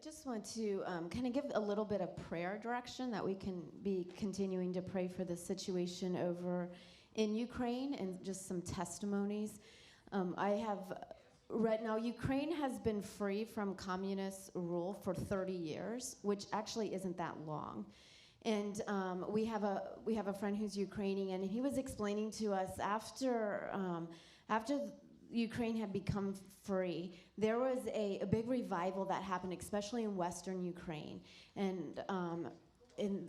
just want to kind of give a little bit of prayer direction that we can be continuing to pray for the situation over in Ukraine and just some testimonies. I have read now Ukraine has been free from communist rule for 30 years, which actually isn't that long. And we have a friend who's Ukrainian, and he was explaining to us after Ukraine had become free, there was a big revival that happened, especially in Western Ukraine. And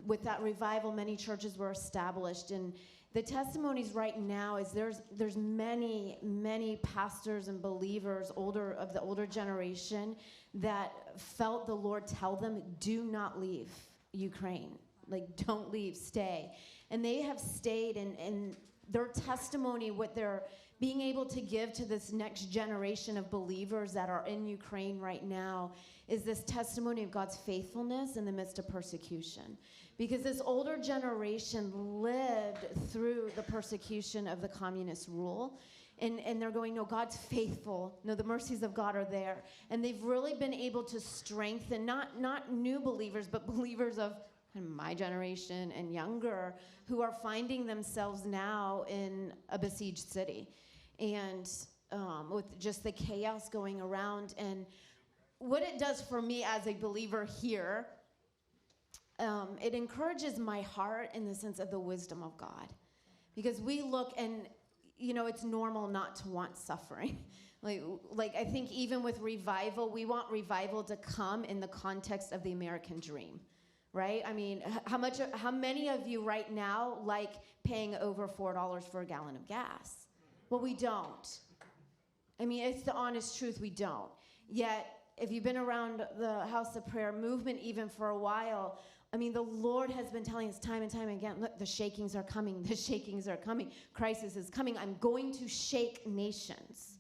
with that revival, many churches were established. And the testimonies right now is there's many pastors and believers of the older generation that felt the Lord tell them, do not leave Ukraine. Like, don't leave, stay. And they have stayed, and their testimony, what they're being able to give to this next generation of believers that are in Ukraine right now is this testimony of God's faithfulness in the midst of persecution. Because this older generation lived through the persecution of the communist rule. And they're going, no, God's faithful. No, the mercies of God are there. And they've really been able to strengthen, not new believers, but believers of my generation and younger who are finding themselves now in a besieged city. And with just the chaos going around. And what it does for me as a believer here, it encourages my heart in the sense of the wisdom of God. Because we look and, it's normal not to want suffering. Like I think even with revival, we want revival to come in the context of the American dream. Right? I mean, how many of you right now like paying over $4 for a gallon of gas? Well, we don't. I mean, it's the honest truth, we don't. Yet, if you've been around the House of Prayer movement even for a while, I mean, the Lord has been telling us time and time again, look, the shakings are coming, the shakings are coming, crisis is coming, I'm going to shake nations.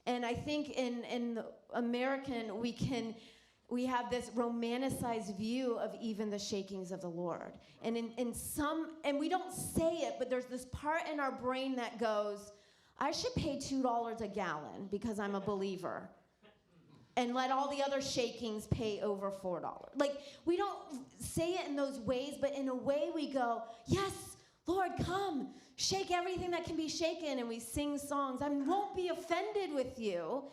And I think in the American, we have this romanticized view of even the shakings of the Lord. And and we don't say it, but there's this part in our brain that goes, I should pay $2 a gallon because I'm a believer. And let all the other shakings pay over $4. Like, we don't say it in those ways, but in a way we go, yes, Lord, come, shake everything that can be shaken. And we sing songs. I won't be offended with you.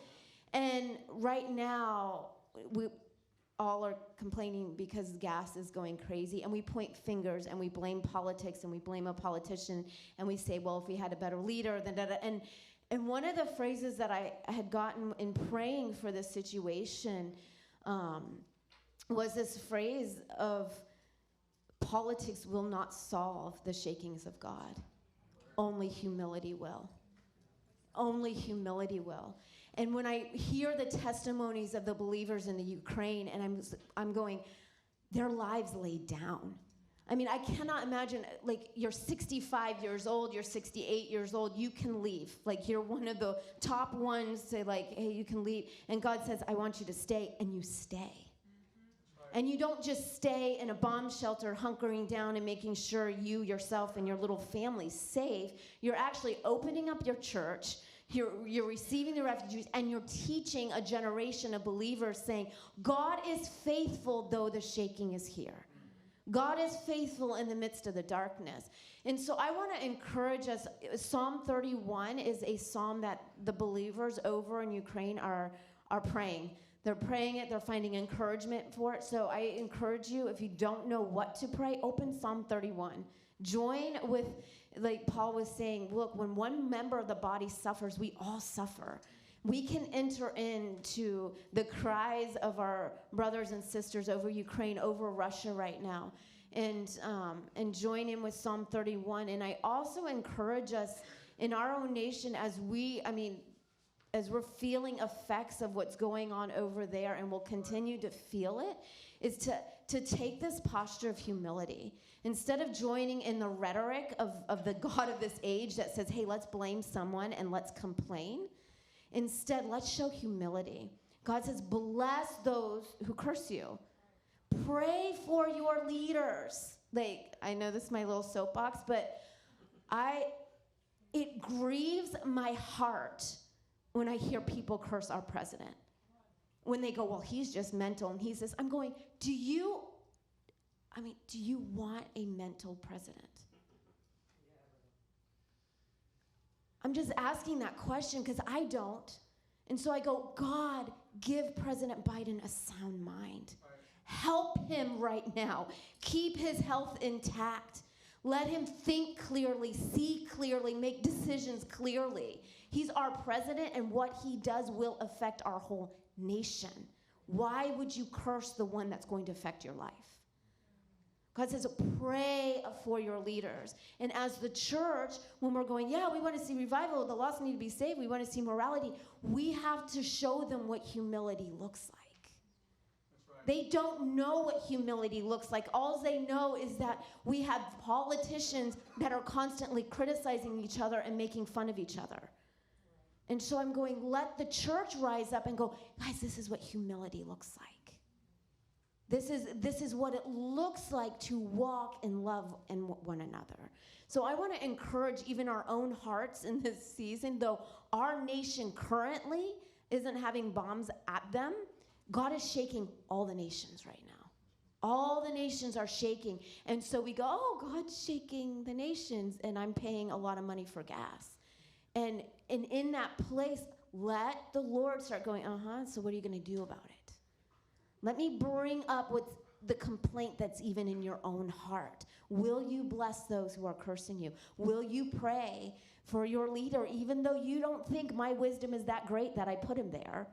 And right now, we all are complaining because gas is going crazy, and we point fingers and we blame politics and we blame a politician and we say, well, if we had a better leader, then da, da. And one of the phrases that I had gotten in praying for this situation was this phrase of politics will not solve the shakings of God. Only humility will. Only humility will. And when I hear the testimonies of the believers in the Ukraine, and I'm going, their lives laid down. I mean, I cannot imagine, like, you're 65 years old, you're 68 years old, you can leave. Like, you're one of the top ones to, like, hey, you can leave. And God says, I want you to stay, and you stay. And you don't just stay in a bomb shelter hunkering down and making sure you, yourself, and your little family's safe. You're actually opening up your church. You're receiving the refugees, and you're teaching a generation of believers saying, God is faithful though the shaking is here. God is faithful in the midst of the darkness. And so I want to encourage us. Psalm 31 is a psalm that the believers over in Ukraine are praying. They're praying it. They're finding encouragement for it. So I encourage you, if you don't know what to pray, open Psalm 31. Join with, like Paul was saying, look, when one member of the body suffers, we all suffer. We can enter into the cries of our brothers and sisters over Ukraine, over Russia right now, and join in with Psalm 31. And I also encourage us in our own nation as we're feeling effects of what's going on over there, and we'll continue to feel it, is to take this posture of humility. Instead of joining in the rhetoric of the God of this age that says, hey, let's blame someone and let's complain, instead, let's show humility. God says, bless those who curse you. Pray for your leaders. Like, I know this is my little soapbox, but it grieves my heart when I hear people curse our president. when they go, well, he's just mental, and he says, I'm going, do you want a mental president? I'm just asking that question because I don't. And so I go, God, give President Biden a sound mind. Help him right now. Keep his health intact. Let him think clearly, see clearly, make decisions clearly. He's our president, and what he does will affect our whole nation. Why would you curse the one that's going to affect your life? God says, pray for your leaders. And as the church, when we're going, yeah, we want to see revival, the lost need to be saved, we want to see morality, we have to show them what humility looks like. That's right. They don't know what humility looks like. All they know is that we have politicians that are constantly criticizing each other and making fun of each other. And so I'm going, let the church rise up and go, guys, this is what humility looks like. This is what it looks like to walk in love in one another. So I want to encourage even our own hearts in this season, though our nation currently isn't having bombs at them, God is shaking all the nations right now. All the nations are shaking. And so we go, oh, God's shaking the nations, and I'm paying a lot of money for gas. And in that place, let the Lord start going, so what are you going to do about it? Let me bring up what's the complaint that's even in your own heart. Will you bless those who are cursing you? Will you pray for your leader, even though you don't think my wisdom is that great that I put him there?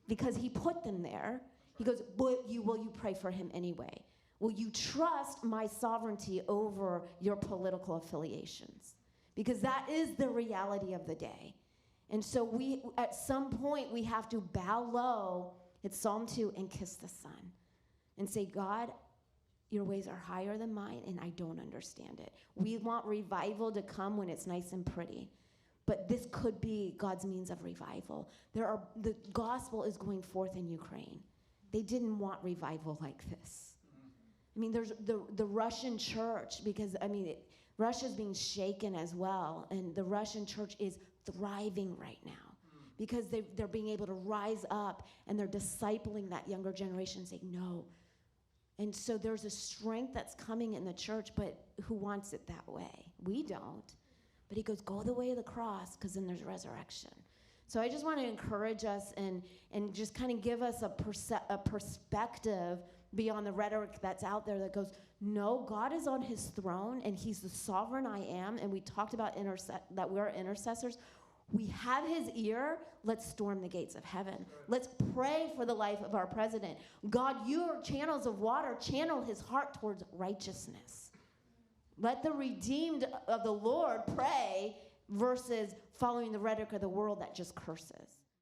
Because he put them there. He goes, will you pray for him anyway? Will you trust my sovereignty over your political affiliations? Because that is the reality of the day. And so we, at some point, we have to bow low. It's Psalm 2, and kiss the Son and say, God, your ways are higher than mine, and I don't understand it. We want revival to come when it's nice and pretty, but this could be God's means of revival. The gospel is going forth in Ukraine. They didn't want revival like this. I mean, there's the Russian church, because, Russia's being shaken as well, and the Russian church is thriving right now. Because they're being able to rise up, and they're discipling that younger generation, saying no. And so there's a strength that's coming in the church, but who wants it that way? We don't. But he goes, go the way of the cross, because then there's resurrection. So I just want to encourage us and just kind of give us a perspective beyond the rhetoric that's out there that goes, no, God is on his throne, and he's the sovereign I am, and we talked about that we're intercessors. We have his ear. Let's storm the gates of heaven. Let's pray for the life of our president. God, you are channels of water. Channel his heart towards righteousness. Let the redeemed of the Lord pray versus following the rhetoric of the world that just curses.